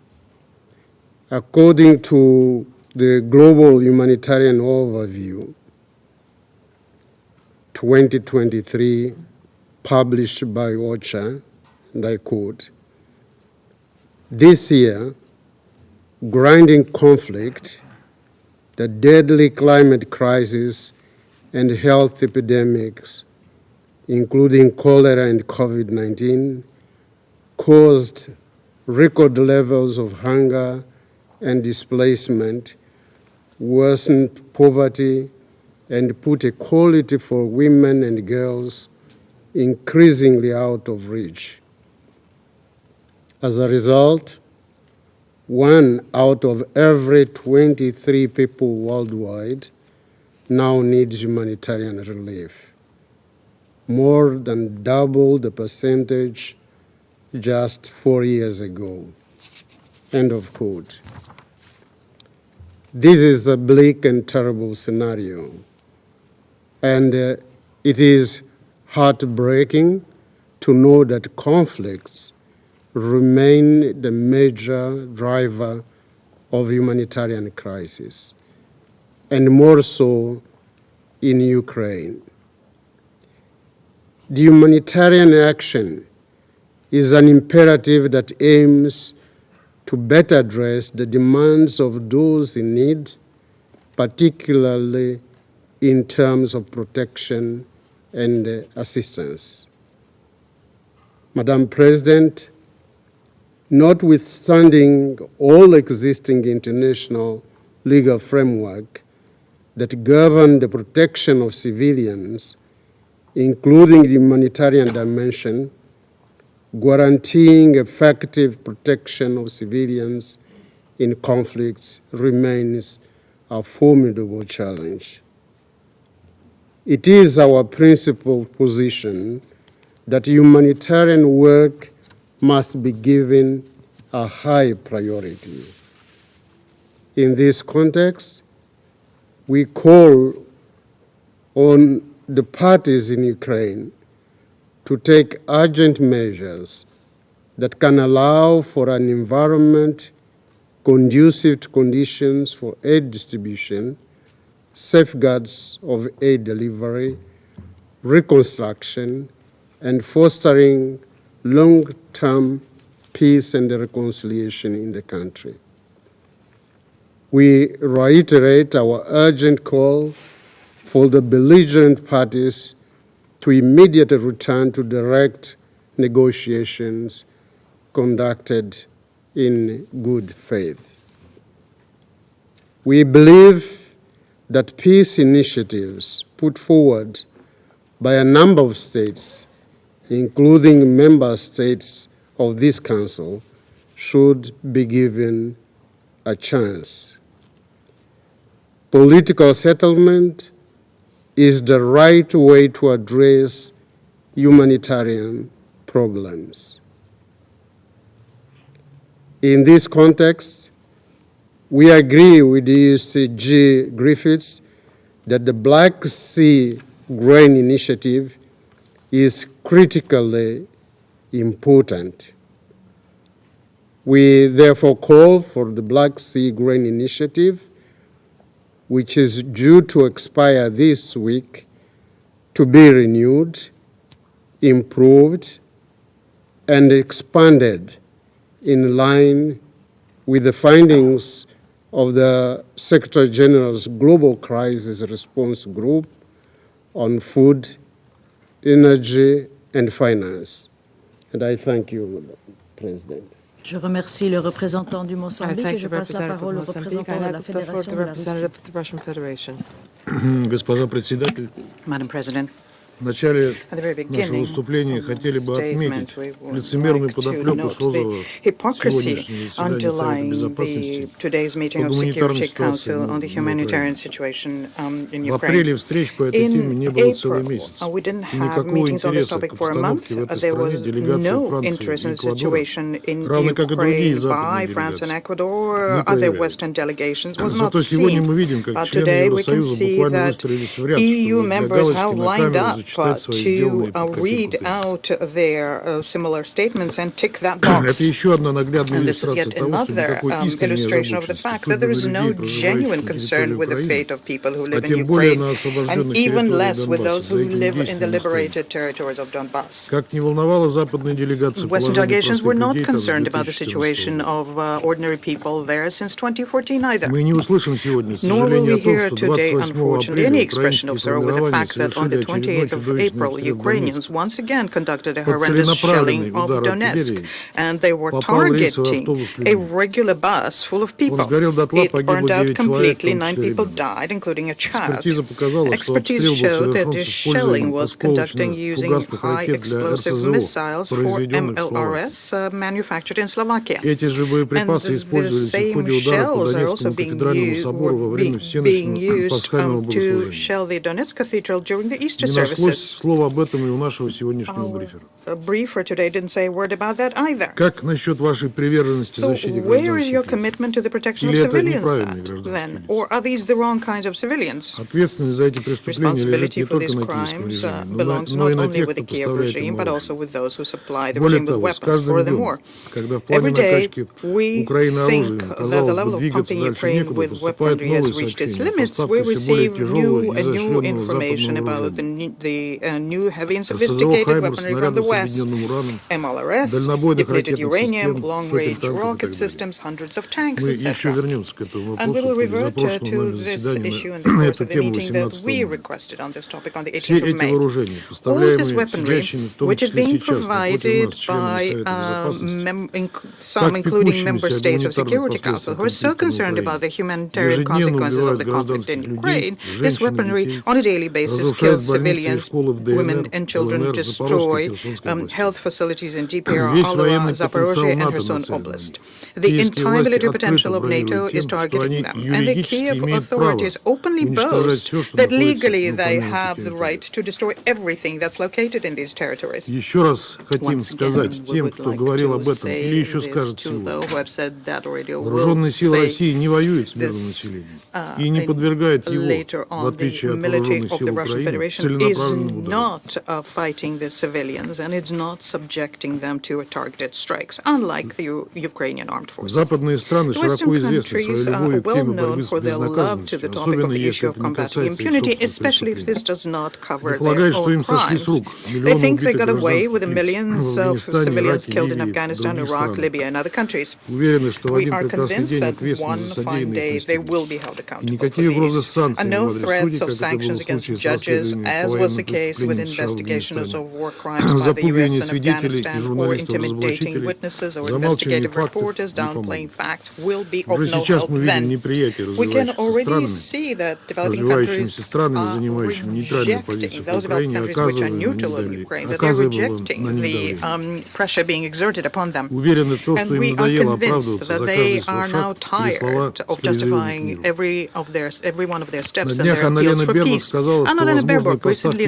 according to the Global Humanitarian Overview 2023 published by OCHA, and I quote, "This year, grinding conflict, the deadly climate crisis, and health epidemics, including cholera and COVID-19, caused record levels of hunger and displacement, worsened poverty, and put equality for women and girls increasingly out of reach. As a result, 1 out of every 23 people worldwide now needs humanitarian relief, more than double the percentage just 4 years ago." End of quote. This is a bleak and terrible scenario, and it is heartbreaking to know that conflicts remain the major driver of humanitarian crisis, and more so in Ukraine. The humanitarian action is an imperative that aims to better address the demands of those in need, particularly in terms of protection and assistance. Madam President, notwithstanding all existing international legal framework that govern the protection of civilians, including the humanitarian dimension, guaranteeing effective protection of civilians in conflicts remains a formidable challenge. It is our principal position that humanitarian work must be given a high priority. In this context, we call on the parties in Ukraine to take urgent measures that can allow for an environment conducive to conditions for aid distribution, safeguards of aid delivery, reconstruction, and fostering long-term peace and reconciliation in the country. We reiterate our urgent call for the belligerent parties to immediately return to direct negotiations conducted in good faith. We believe that peace initiatives put forward by a number of states, including member states of this Council, should be given a chance. Political settlement is the right way to address humanitarian problems. In this context, we agree with EUCG Griffiths that the Black Sea Grain Initiative is critically important. We therefore call for the Black Sea Grain Initiative, which is due to expire this week, to be renewed, improved, and expanded in line with the findings of the Secretary General's Global Crisis Response Group on Food, Energy, and Finance. And I thank you, Madam President. Je remercie le représentant du I Mozambique et thank je the passe la representative parole au of Mozambique. représentant I de la like the floor Fédération to de the la Russie. representative of the Russian Federation. Госпожа председатель, Madam President, в начале At the very нашего beginning выступления of хотели бы statement, отметить we would лицемерную like to подоплеку note созыва the hypocrisy сегодняшнего заседания Совета underlying Безопасности today's meeting по of гуманитарной Security ситуации Council on the на humanitarian Украине. situation in В апреле Ukraine. встреч по этой теме не In было целый April, месяц. we didn't И have никакого meetings on this интереса к topic for a month. обстановке в этой There стране was делегация no Франции interest in и the Эквадора, situation in равно как и другие Ukraine by западные France and делегации, Ecuador, не other проявляли. Western delegations, was not Зато сегодня seen. мы видим, как But члены today we can Евросоюза see буквально that выстроились в ряд, EU чтобы для members have галочки на lined камеру up зачитать свои to сделанные под read копирку. out their similar statements and tick that box. Это еще одна наглядная And this is иллюстрация yet того, что another никакой искренней illustration of the озабоченности fact that there is судьбами no людей, genuine проживающих на concern территории with the Украины, fate of people who а live in тем более Ukraine, на and освобожденных even территориях less with those Донбасса, who за этими live in the действенными странами. liberated territories of Donbass. Как не волновала западные делегации Western положение delegations were простых not людей там с concerned about the 2014 situation года. of ordinary people there since 2014 either. Мы не услышим сегодня Nor will сожаления we о том, hear что today, 28 unfortunately, апреля any expression украинские of sorrow with the формирования fact that on совершили the очередной 28th of чудовищный April, обстрел Ukrainians Донецка. once again conducted a Под horrendous целенаправленный shelling of удар Donetsk, артиллерии and they were попал рейсовый targeting автобус с a людьми. regular bus full of people. Он сгорел дотла, It погибло burned out 9 человек, в completely, том 9 числе people ребенок. died, including a child. Экспертиза показала, что Expertise обстрел был showed that совершен the с shelling использованием was conducted using осколочно-фугасных high ракет для explosive РСЗО, missiles for произведенных в Словакии. MLRS manufactured in Slovakia. Эти же And боеприпасы the использовались в same ходе удара по shells are also Донецкому being кафедральному собору во время being всеночного used пасхального to богослужения. shell the Donetsk Cathedral during the Easter Не нашлось services. слова об этом и у нашего сегодняшнего брифера. A briefer today didn't say a word about that either. Как насчет вашей приверженности So защите where is your гражданских лиц? commitment to the protection of Или это civilians неправильные then? гражданские лица? Or are these the wrong kinds of civilians? Ответственность за эти преступления лежит Responsibility не for только these на киевском crimes режиме, belongs но и not на only тех, with the кто Kiev поставляет regime, им but оружие. also with those who supply the Более regime with того, с weapons. каждым Furthermore, днем, когда в плане every day накачки we Украины оружием, think that the казалось level бы, of двигаться pumping дальше Ukraine некуда, with поступают weaponry has новые reached its сообщения о limits. We поставке все более receive тяжелого и new изощренного information западного about вооружения. the new heavy and РСЗО, sophisticated «Хаймерс», weaponry from the снарядов с West. объединенным ураном, MLRS, дальнобойных depleted ракетных uranium, систем, сотен long-range танков и так rocket далее. systems, hundreds of tanks, Мы еще etc. вернемся к этому And we вопросу will в ходе revert запрошенного to нами this заседания issue in the на course эту of the тему meeting that 18 we мая. requested on this topic on the Все 18th of эти May. вооружения, All this поставляемые weaponry, сидящими, в том which is числе being сейчас, напротив provided нас, членами by Совета Безопасности, some, так including member пекущимися о states of гуманитарных Security Council, последствиях who are so конфликта на concerned about the Украине, humanitarian ежедневно consequences of убивают the conflict гражданских in людей, Ukraine. This женщин и weaponry, детей, on a daily basis, разрушают kills больницы и civilians, школы в women ДНР, and children, ЛНР, Запорожской и destroy Херсонской областях. health facilities in DPR, Весь Alva, военный Zaporozhye, потенциал and НАТО Kherson нацелен на Oblast. них. The Киевские entire власти military открыто potential of NATO бравируют is тем, что targeting они them, and the юридически Kiev имеют право authorities openly уничтожать boast все, что that находится legally на they упомянутой have the территории. right to destroy everything that's located in these territories. Еще раз хотим Once сказать again, we тем, would кто like говорил to об этом say или еще this скажет to сегодня. those who have said that already or will Вооруженные силы say России не воюют с мирным this, населением и не подвергают его, later в on, отличие the от military вооруженных of сил the Russian Украины, Federation is целенаправленным ударам. not fighting the civilians, and it's not subjecting them to targeted strikes, unlike the Ukrainian armed forces. Западные страны The Western широко известны своей countries любовью are к well теме known борьбы с for their love to the безнаказанностью, topic of особенно the если issue of это не combating касается их impunity, собственных especially if this преступлений. does not cover Они their полагают, что own им сошли с crimes. рук They миллионы think they убитых got away with the гражданских лиц millions в of Афганистане, civilians Ираке, killed in Ливии и Afghanistan, других Iraq, странах. Libya, and other countries. Уверены, что в We один are прекрасный convinced день that ответственность one за fine содеянное day их they простят. will be held И accountable for никакие угрозы these. санкций And в no адрес threats судей, of как это было sanctions в against случае с judges, расследованием as по was военным the case with преступлениям США в investigations Афганистане, of war crimes by the запугивание US in свидетелей и Afghanistan, or журналистов intimidating разоблачителей, witnesses or замалчивание investigative фактов reporters, не downplaying помогут. facts will be of Уже no сейчас help мы видим then. неприятие We can развивающихся already странами, see that developing развивающимися countries странами, are занимающими нейтральную rejecting, позицию по those developed Украине, countries which are оказывая на них neutral on давление. Ukraine, that they're Оказывая rejecting на них the давление. pressure being exerted upon them. Уверены в том, And что им we are надоело convinced оправдываться that за they каждый are свой now шаг или слова tired с of призывом к justifying миру. every one of their steps На and днях their appeals Анна-Лена for Бербак peace. сказала, что Anna-Lena возможные Baerbock recently поставки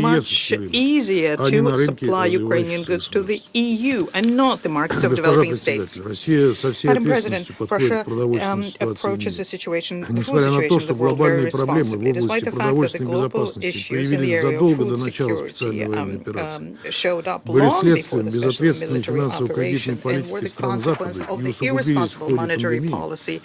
much easier to supply Ukrainian goods to the EU and not the markets of developing states. Madam President, Russia approaches the situation, the food situation of the world very responsibly, despite the fact that the global issues in the area of food security showed up long before the special military operation and were the consequence of the irresponsible monetary policy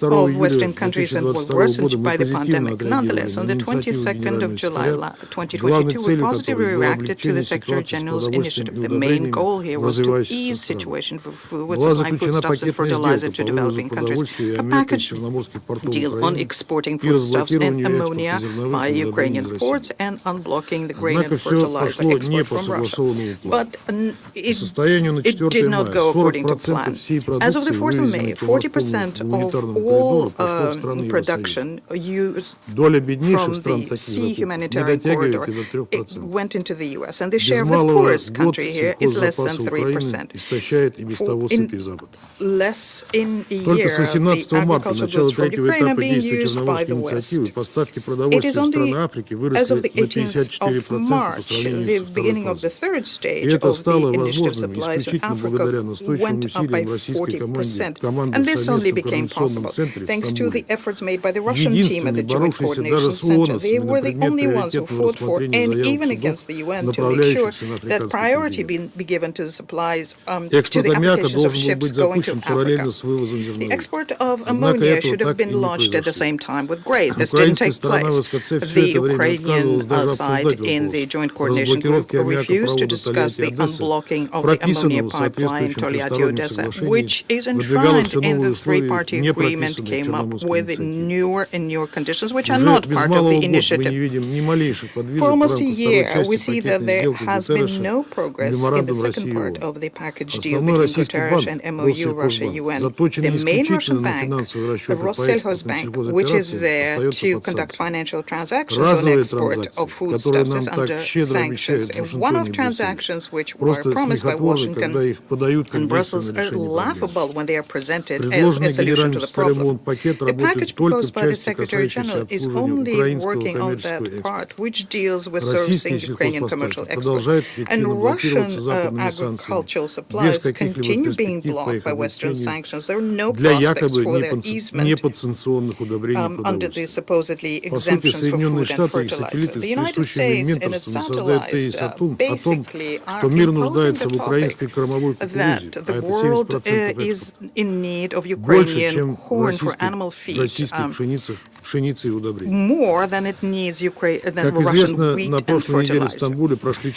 of Western countries and were worsened by the pandemic. Nonetheless, on the 20th 22nd of July 2022, we positively reacted to the Secretary General's initiative. The main goal here was to ease the situation for food supplying foodstuffs and fertilizer to developing countries. A package deal on exporting foodstuffs and ammonia via Ukrainian ports and unblocking the grain and fertilizer export from Russia. But it did not go according to plan. As of the 4th of May, 40% of all production used from the sea humanitarian corridor went into the U.S., and the share of the poorest country here is less than 3%. Less in a year, the agricultural goods from Ukraine are being used by the West. It is only as of the 18th of March, the beginning of the third stage of the initiative supplies in Africa went up by 40%. And this only became possible thanks to the efforts made by the Russian team at the Joint Coordination Center. They were the only ones who fought for, and even against the UN, to make sure that priority be given to the supplies, to the applications of ships going to Africa. The export of ammonia should have been launched at the same time with grain. This didn't take place. The Ukrainian side in the Joint Coordination Group refused to discuss the unblocking of the ammonia pipeline Tolyatti-Odessa, which is enshrined in the three-party agreement, came up with newer and newer conditions, which are not part of the initiative. For almost a year, we see that there has been no progress in the second part of the package deal between Guterres and MOU, Russia-UN. The main Russian bank, the Rossельhozbank, which is there to conduct financial transactions on export of foodstuffs, is under sanctions. One-off transactions which were promised by Washington and Brussels are laughable when they are presented as a solution to the problem. The package proposed by the Secretary General is only working on that part which deals with servicing Ukrainian commercial exports. And Russian agricultural supplies continue being blocked by Western sanctions. There are no prospects for their easement under the supposedly exemptions for food and fertilizer. The United States and its satellites basically are imposing the topic that the world is in need of Ukrainian corn for animal feed more than it needs Russian wheat and fertilizer.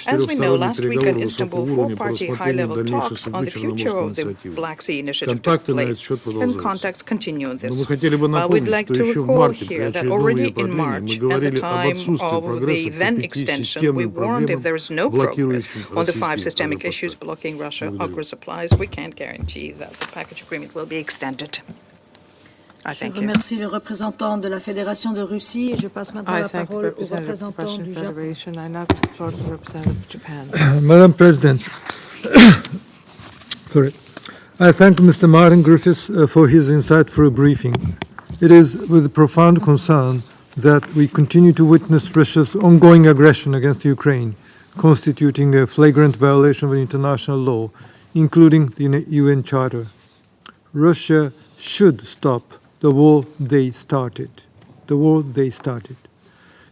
As we know, last week in Istanbul, four-party high-level talks on the future of the Black Sea Initiative took place, and contacts continue on this. We'd like to recall here that already in March, at the time of the then extension, we warned if there is no progress on the 5 systemic issues blocking Russia agro supplies, we can't guarantee that the package agreement will be extended. Je remercie le représentant de la Fédération de Russie et je passe maintenant la parole au représentant du Japon. Madam President, I thank Mr. Martin Griffiths for his insightful briefing. It is with profound concern that we continue to witness Russia's ongoing aggression against Ukraine, constituting a flagrant violation of international law, including the UN Charter. Russia should stop the war they started.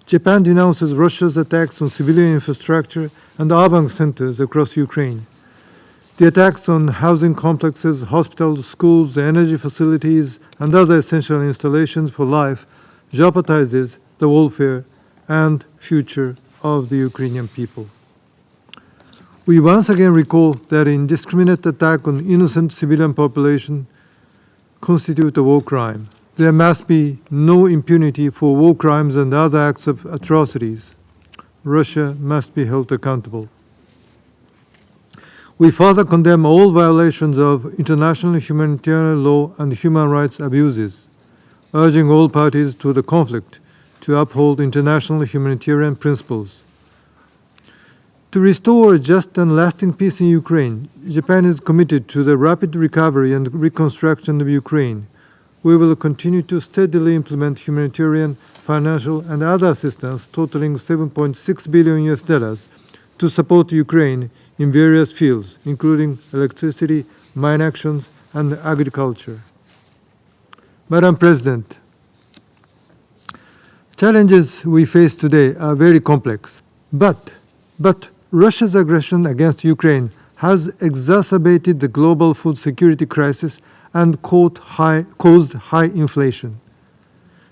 Japan denounces Russia's attacks on civilian infrastructure and urban centers across Ukraine. The attacks on housing complexes, hospitals, schools, energy facilities, and other essential installations for life jeopardizes the welfare and future of the Ukrainian people. We once again recall that indiscriminate attack on innocent civilian population constitute a war crime. There must be no impunity for war crimes and other acts of atrocities. Russia must be held accountable. We further condemn all violations of international humanitarian law and human rights abuses, urging all parties to the conflict to uphold international humanitarian principles. To restore a just and lasting peace in Ukraine, Japan is committed to the rapid recovery and reconstruction of Ukraine. We will continue to steadily implement humanitarian, financial, and other assistance totaling $7.6 billion to support Ukraine in various fields, including electricity, mine actions, and agriculture. Madam President, challenges we face today are very complex, but Russia's aggression against Ukraine has exacerbated the global food security crisis and caused high inflation.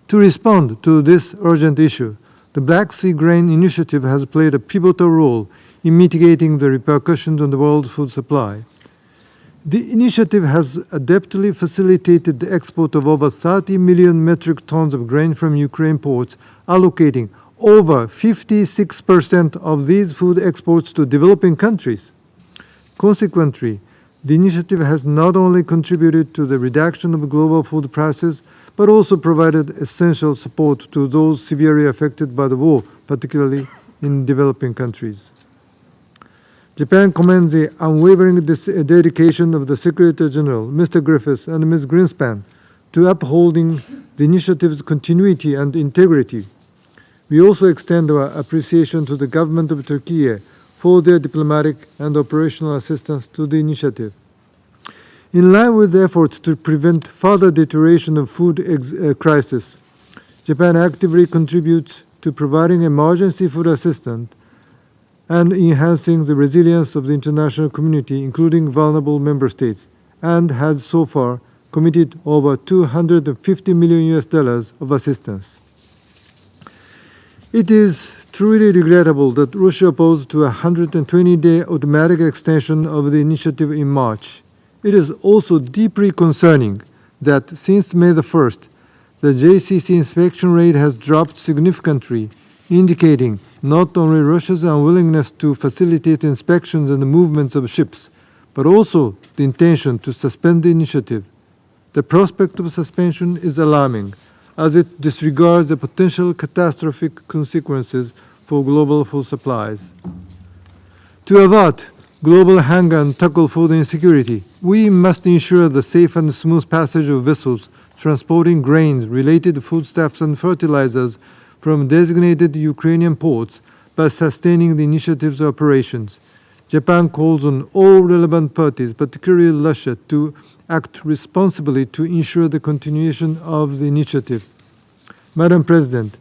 To respond to this urgent issue, The Black Sea Grain Initiative has played a pivotal role in mitigating the repercussions on the world food supply. The initiative has adeptly facilitated the export of over 30 million metric tons of grain from Ukraine ports, allocating over 56% of these food exports to developing countries. Consequently, the initiative has not only contributed to the reduction of global food prices, but also provided essential support to those severely affected by the war, particularly in developing countries. Japan commends the unwavering dedication of the Secretary General, Mr. Griffiths, and Ms. Greenspan to upholding the initiative's continuity and integrity. We also extend our appreciation to the government of Turkey for their diplomatic and operational assistance to the initiative. In line with the efforts to prevent further deterioration of food crisis, Japan actively contributes to providing emergency food assistance and enhancing the resilience of the international community, including vulnerable member states, and has so far committed over $250 million of assistance. It is truly regrettable that Russia opposed to a 120-day automatic extension of the initiative in March. It is also deeply concerning that since May the 1st, the JCC inspection rate has dropped significantly, indicating not only Russia's unwillingness to facilitate inspections and the movements of ships, but also the intention to suspend the initiative. The prospect of suspension is alarming, as it disregards the potential catastrophic consequences for global food supplies. To avert global hunger and tackle food insecurity, we must ensure the safe and smooth passage of vessels transporting grains, related foodstuffs, and fertilizers from designated Ukrainian ports by sustaining the initiative's operations. Japan calls on all relevant parties, particularly Russia, to act responsibly to ensure the continuation of the initiative. Madam President,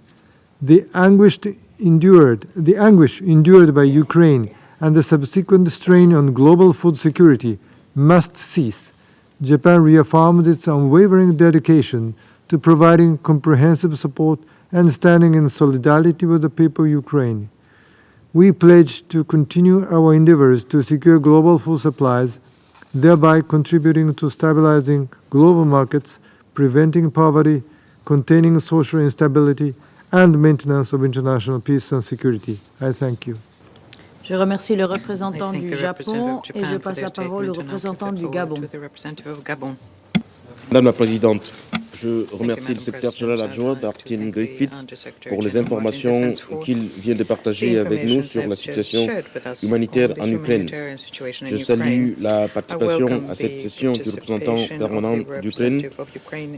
the anguish endured by Ukraine and the subsequent strain on global food security must cease. Japan reaffirms its unwavering dedication to providing comprehensive support and standing in solidarity with the people of Ukraine. We pledge to continue our endeavors to secure global food supplies, thereby contributing to stabilizing global markets, preventing poverty, containing social instability, and maintenance of international peace and security. I thank you. Je remercie le représentant du Japon et je passe la parole au représentant du Gabon. Madame la Présidente, je remercie le secrétaire général adjoint Martin Griffith pour les informations qu'il vient de partager avec nous sur la situation humanitaire en Ukraine. Je salue la participation à cette session du représentant permanent d'Ukraine,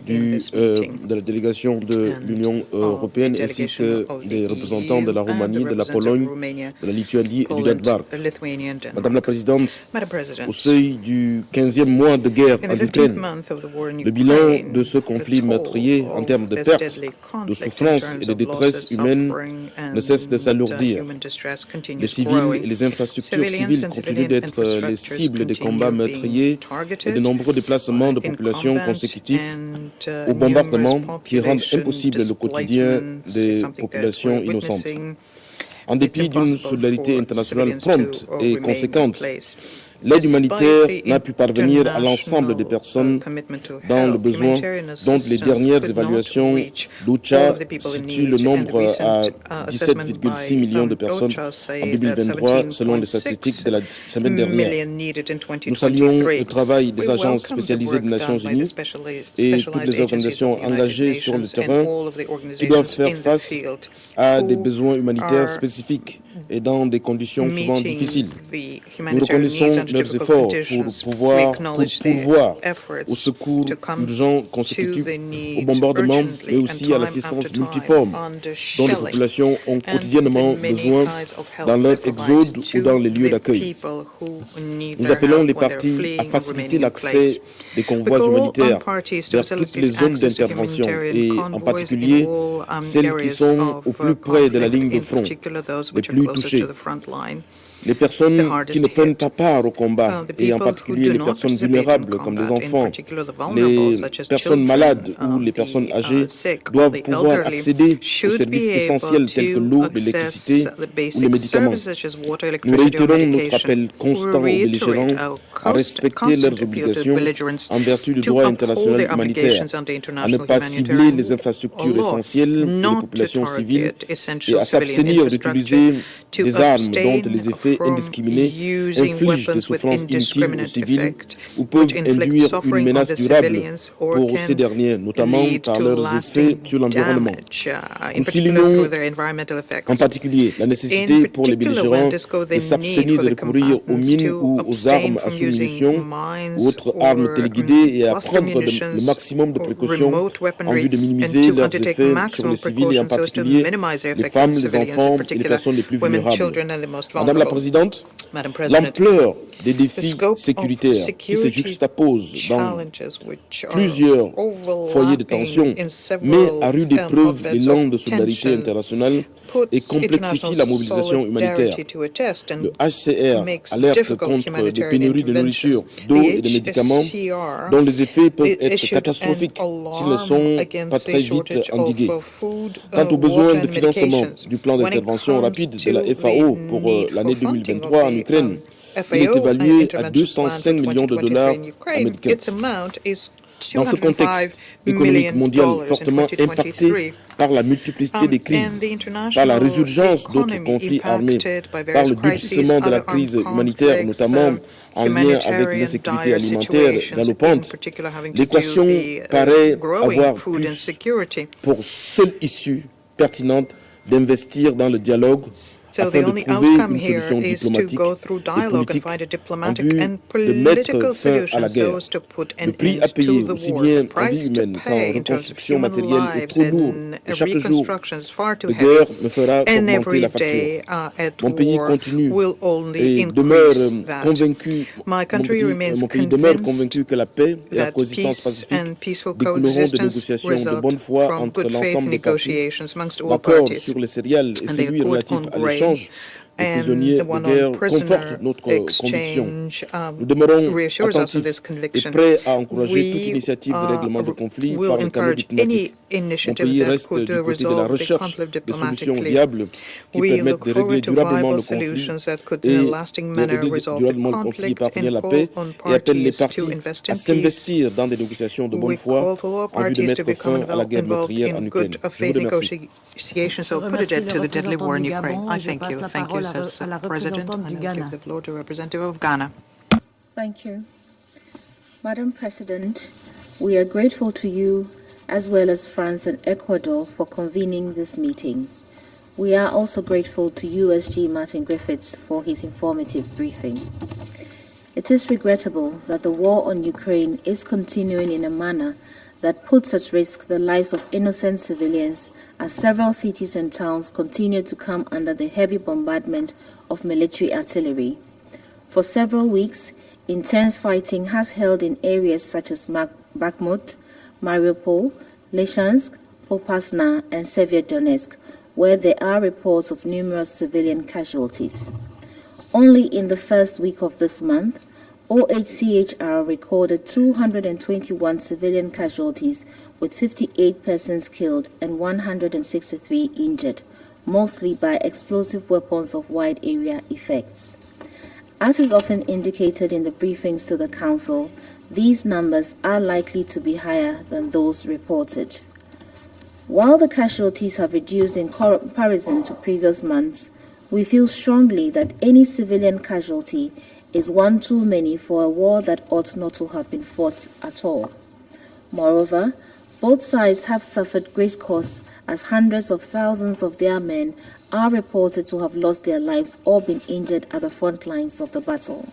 de la délégation de l'Union européenne ainsi que des représentants de la Roumanie, de la Pologne, de la Lituanie et du Danemark. Madame la Présidente, au seuil du 15e mois de guerre en Ukraine, le bilan de ce conflit meurtrier en termes de pertes, de souffrances et de détresse humaine ne cesse de s'alourdir. Les civils et les infrastructures civiles continuent d'être les cibles des combats meurtriers et de nombreux déplacements de populations consécutifs aux bombardements qui rendent impossible le quotidien des populations innocentes. En dépit d'une solidarité internationale prompte et conséquente, l'aide humanitaire n'a pu parvenir à l'ensemble des personnes dans le besoin, dont les dernières évaluations d'OCHA situent le nombre à 17,6 millions de personnes en 2023, selon les statistiques de la semaine dernière. Nous saluons le travail des agences spécialisées des Nations Unies et toutes les organisations engagées sur le terrain qui doivent faire face à des besoins humanitaires spécifiques et dans des conditions souvent difficiles. Nous reconnaissons leurs efforts pour pourvoir au secours urgent consécutif au bombardement, mais aussi à l'assistance multiforme dont les populations ont quotidiennement besoin dans leur exode ou dans les lieux d'accueil. Nous appelons les parties à faciliter l'accès des convois humanitaires vers toutes les zones d'intervention et en particulier celles qui sont au plus près de la ligne de front, les plus touchées. les personnes qui ne prennent pas part au combat, et en particulier les personnes vulnérables comme les enfants, les personnes malades ou les personnes âgées, doivent pouvoir accéder aux services essentiels tels que l'eau, l'électricité ou les médicaments. Nous réitérons notre appel constant aux belligérants à respecter leurs obligations en vertu du droit international humanitaire, à ne pas cibler les infrastructures essentielles et les populations civiles et à s'abstenir d'utiliser des armes dont les effets indiscriminés infligent des souffrances inutiles aux civils ou peuvent induire une menace durable pour ces derniers, notamment par leurs effets sur l'environnement. Nous soulignons en particulier la nécessité pour les belligérants de s'abstenir de recourir aux mines ou aux armes à sous-munitions ou autres armes téléguidées et à prendre le maximum de précautions en vue de minimiser leurs effets sur les civils et en particulier les femmes, les enfants et les personnes les plus vulnérables. Madame la Présidente, l'ampleur des défis sécuritaires qui se juxtaposent dans plusieurs foyers de tension met à rude épreuve l'élan de solidarité internationale et complexifie la mobilisation humanitaire. Le HCR alerte contre des pénuries de nourriture, d'eau et de médicaments dont les effets peuvent être catastrophiques s'ils ne sont pas très vite endigués. Quant aux besoins de financement du plan d'intervention rapide de la FAO pour l'année 2023 en Ukraine, il est évalué à 205 millions de dollars américains. Dans ce contexte économique mondial fortement impacté par la multiplicité des crises, par la résurgence d'autres conflits armés, par le durcissement de la crise humanitaire, notamment en lien avec l'insécurité alimentaire galopante, l'équation paraît avoir plus pour seule issue pertinente d'investir dans le dialogue afin de trouver une solution diplomatique et politique en vue de mettre fin à la guerre. Le prix à payer, aussi bien en vie humaine qu'en reconstruction matérielle, est trop lourd et chaque jour de guerre me fera augmenter la facture. Mon pays continue et demeure convaincu, mon pays demeure convaincu que la paix et la coexistence pacifique découleront de négociations de bonne foi entre l'ensemble des parties. L'accord sur les céréales et celui relatif à l'échange des prisonniers de guerre confortent notre conviction. Nous demeurons attentifs et prêts à encourager toute initiative de règlement de conflit par le canal diplomatique. Mon pays reste du côté de la recherche de solutions viables qui permettent de régler durablement le conflit et parvenir à la paix et appelle les parties à s'investir dans des négociations de bonne foi en vue de mettre fin à la guerre meurtrière en Ukraine. Je vous remercie. So put it to the deadly war in Ukraine. I thank you. Thank you, says the President. And I'll give the floor to the representative of Ghana. Thank you. Madam President, we are grateful to you as well as France and Ecuador for convening this meeting. We are also grateful to USG Martin Griffiths for his informative briefing. It is regrettable that the war on Ukraine is continuing in a manner that puts at risk the lives of innocent civilians as several cities and towns continue to come under the heavy bombardment of military artillery. For several weeks, intense fighting has held in areas such as Bakhmut, Mariupol, Lysychansk, Popasna, and Severodonetsk, where there are reports of numerous civilian casualties. Only in the first week of this month, OHCHR recorded 221 civilian casualties, with 58 persons killed and 163 injured, mostly by explosive weapons of wide area effects. As is often indicated in the briefings to the Council, these numbers are likely to be higher than those reported. While the casualties have reduced in comparison to previous months, we feel strongly that any civilian casualty is one too many for a war that ought not to have been fought at all. Moreover, both sides have suffered great costs as hundreds of thousands of their men are reported to have lost their lives or been injured at the front lines of the battle.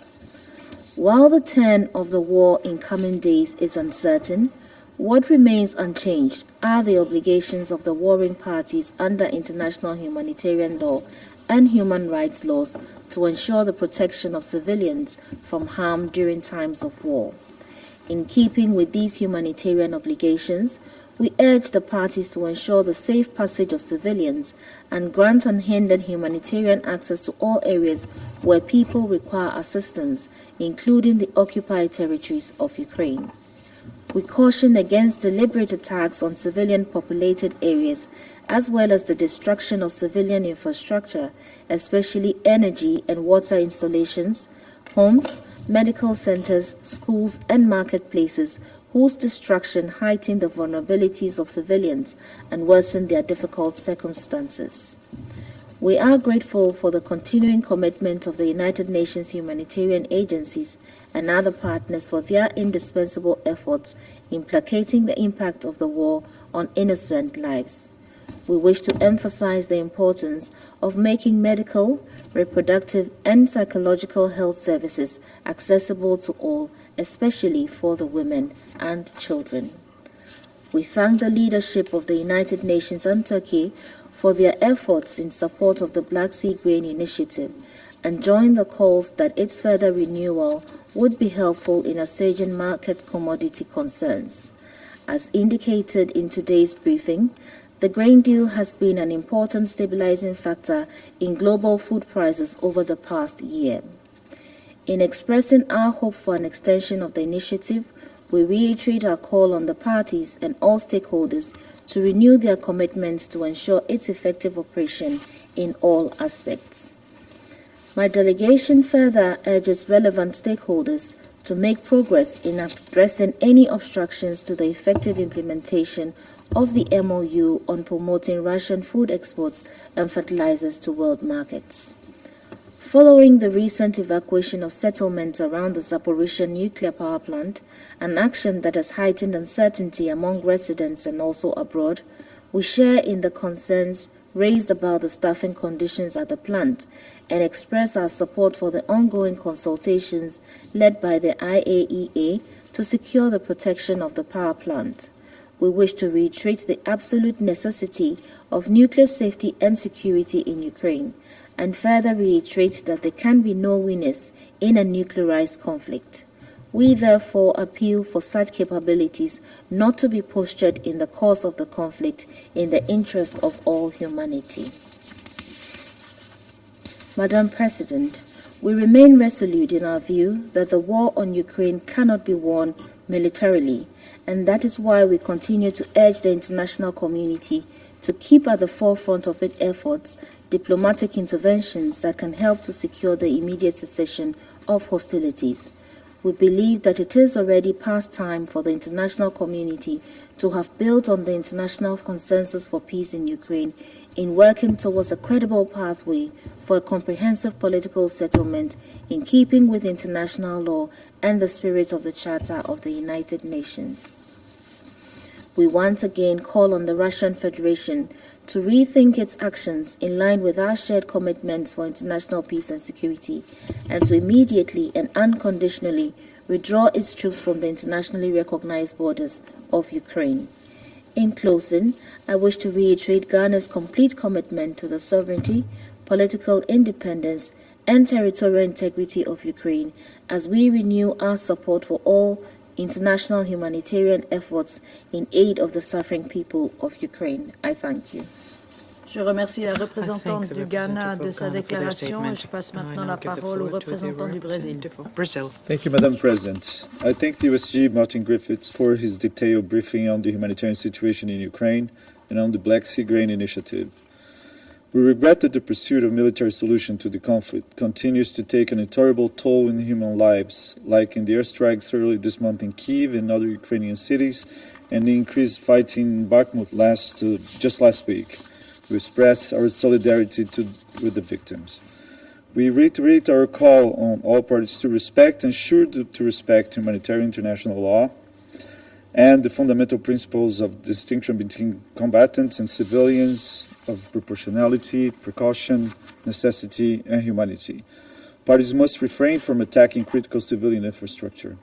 While the turn of the war in coming days is uncertain, what remains unchanged are the obligations of the warring parties under international humanitarian law and human rights laws to ensure the protection of civilians from harm during times of war. In keeping with these humanitarian obligations, We urge the parties to ensure the safe passage of civilians and grant unhindered humanitarian access to all areas where people require assistance, including the occupied territories of Ukraine. We caution against deliberate attacks on civilian populated areas, as well as the destruction of civilian infrastructure, especially energy and water installations, homes, medical centers, schools, and marketplaces, whose destruction heighten the vulnerabilities of civilians and worsen their difficult circumstances. We are grateful for the continuing commitment of the United Nations humanitarian agencies and other partners for their indispensable efforts in placating the impact of the war on innocent lives. We wish to emphasize the importance of making medical, reproductive, and psychological health services accessible to all, especially for the women and children. We thank the leadership of the United Nations and Turkey for their efforts in support of the Black Sea Grain Initiative and join the calls that its further renewal would be helpful in assuaging market commodity concerns. As indicated in today's briefing, the grain deal has been an important stabilizing factor in global food prices over the past year. In expressing our hope for an extension of the initiative, we reiterate our call on the parties and all stakeholders to renew their commitments to ensure its effective operation in all aspects. My delegation further urges relevant stakeholders to make progress in addressing any obstructions to the effective implementation of the MOU on promoting Russian food exports and fertilizers to world markets. Following the recent evacuation of settlements around the Zaporizhzhia nuclear power plant, an action that has heightened uncertainty among residents and also abroad, we share in the concerns raised about the staffing conditions at the plant and express our support for the ongoing consultations led by the IAEA to secure the protection of the power plant. We wish to reiterate the absolute necessity of nuclear safety and security in Ukraine, and further reiterate that there can be no winners in a nuclearized conflict. We therefore appeal for such capabilities not to be postured in the course of the conflict in the interest of all humanity. Madam President, we remain resolute in our view that the war on Ukraine cannot be won militarily, and that is why we continue to urge the international community to keep at the forefront of its efforts diplomatic interventions that can help to secure the immediate cessation of hostilities. We believe that it is already past time for the international community to have built on the international consensus for peace in Ukraine in working towards a credible pathway for a comprehensive political settlement in keeping with international law and the spirit of the Charter of the United Nations. We once again call on the Russian Federation to rethink its actions in line with our shared commitments for international peace and security, and to immediately and unconditionally withdraw its troops from the internationally recognized borders of Ukraine. In closing, I wish to reiterate Ghana's complete commitment to the sovereignty, political independence, and territorial integrity of Ukraine as we renew our support for all international humanitarian efforts in aid of the suffering people of Ukraine. I thank you. Je remercie la représentante du Ghana de sa déclaration et je passe maintenant la parole au représentant du Brésil. Thank you, Madam President. I thank the USG Martin Griffiths for his detailed briefing on the humanitarian situation in Ukraine and on the Black Sea Grain Initiative. We regret that the pursuit of military solution to the conflict continues to take an intolerable toll in human lives, like in the airstrikes early this month in Kyiv and other Ukrainian cities, and the increased fighting in Bakhmut just last week. We express our solidarity with the victims. We reiterate our call on all parties to respect and to respect humanitarian international law and the fundamental principles of distinction between combatants and civilians, of proportionality, precaution, necessity, and humanity. Parties must refrain from attacking critical civilian infrastructure.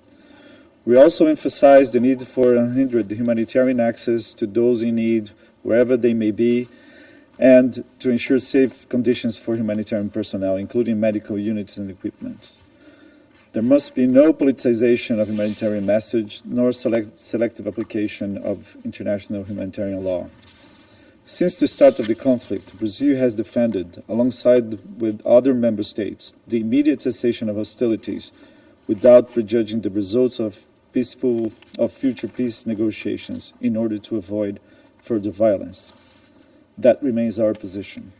We also emphasize the need for unhindered humanitarian access to those in need, wherever they may be, and to ensure safe conditions for humanitarian personnel, including medical units and equipment. There must be no politicization of humanitarian message, nor selective application of international humanitarian law. Since the start of the conflict, Brazil has defended, alongside with other member states, the immediate cessation of hostilities without prejudging the results of future peace negotiations in order to avoid further violence. That remains our position.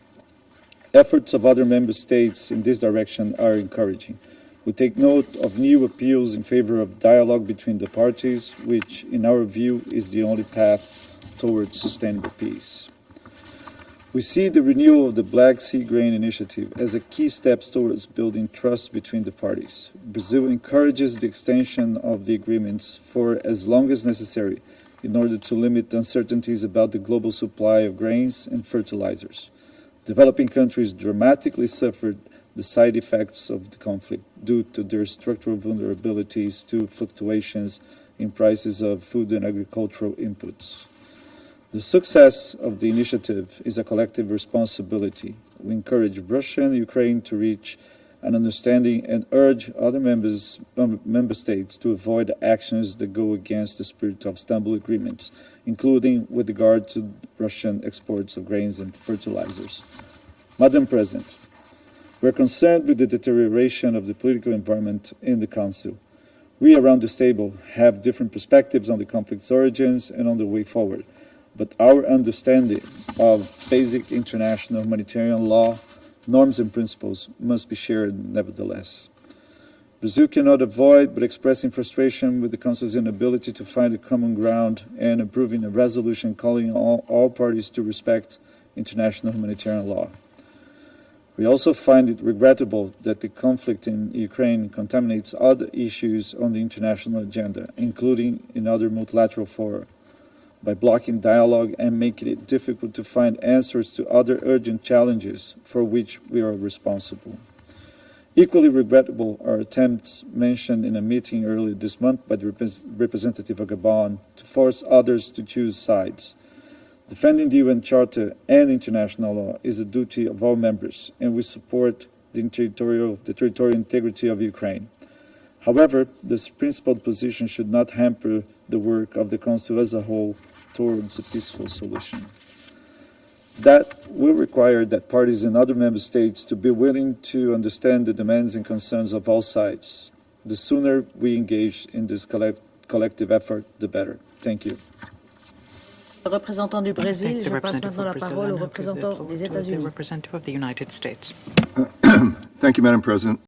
Efforts of other member states in this direction are encouraging. We take note of new appeals in favor of dialogue between the parties, which, in our view, is the only path towards sustainable peace. We see the renewal of the Black Sea Grain Initiative as a key step towards building trust between the parties. Brazil encourages the extension of the agreements for as long as necessary in order to limit uncertainties about the global supply of grains and fertilizers. Developing countries dramatically suffered the side effects of the conflict due to their structural vulnerabilities to fluctuations in prices of food and agricultural inputs. The success of the initiative is a collective responsibility. We encourage Russia and Ukraine to reach an understanding and urge other member states to avoid actions that go against the spirit of Istanbul agreements, including with regard to Russian exports of grains and fertilizers. Madam President, we are concerned with the deterioration of the political environment in the Council. We around this table have different perspectives on the conflict's origins and on the way forward, but our understanding of basic international humanitarian law, norms and principles must be shared nevertheless. Brazil cannot avoid but expressing frustration with the Council's inability to find a common ground and approving a resolution calling on all parties to respect international humanitarian law. We also find it regrettable that the conflict in Ukraine contaminates other issues on the international agenda, including in other multilateral fora, by blocking dialogue and making it difficult to find answers to other urgent challenges for which we are responsible. Equally regrettable are attempts mentioned in a meeting earlier this month by the representative of Gabon to force others to choose sides. Defending the UN Charter and international law is a duty of all members, and we support the territorial integrity of Ukraine. However, this principled position should not hamper the work of the Council as a whole towards a peaceful solution. That will require that parties in other member states to be willing to understand the demands and concerns of all sides. The sooner we engage in this collective effort, the better. Thank you. Représentant du Brésil, je passe maintenant la parole au représentant des États-Unis. Representative of the United States. Thank you, Madam President.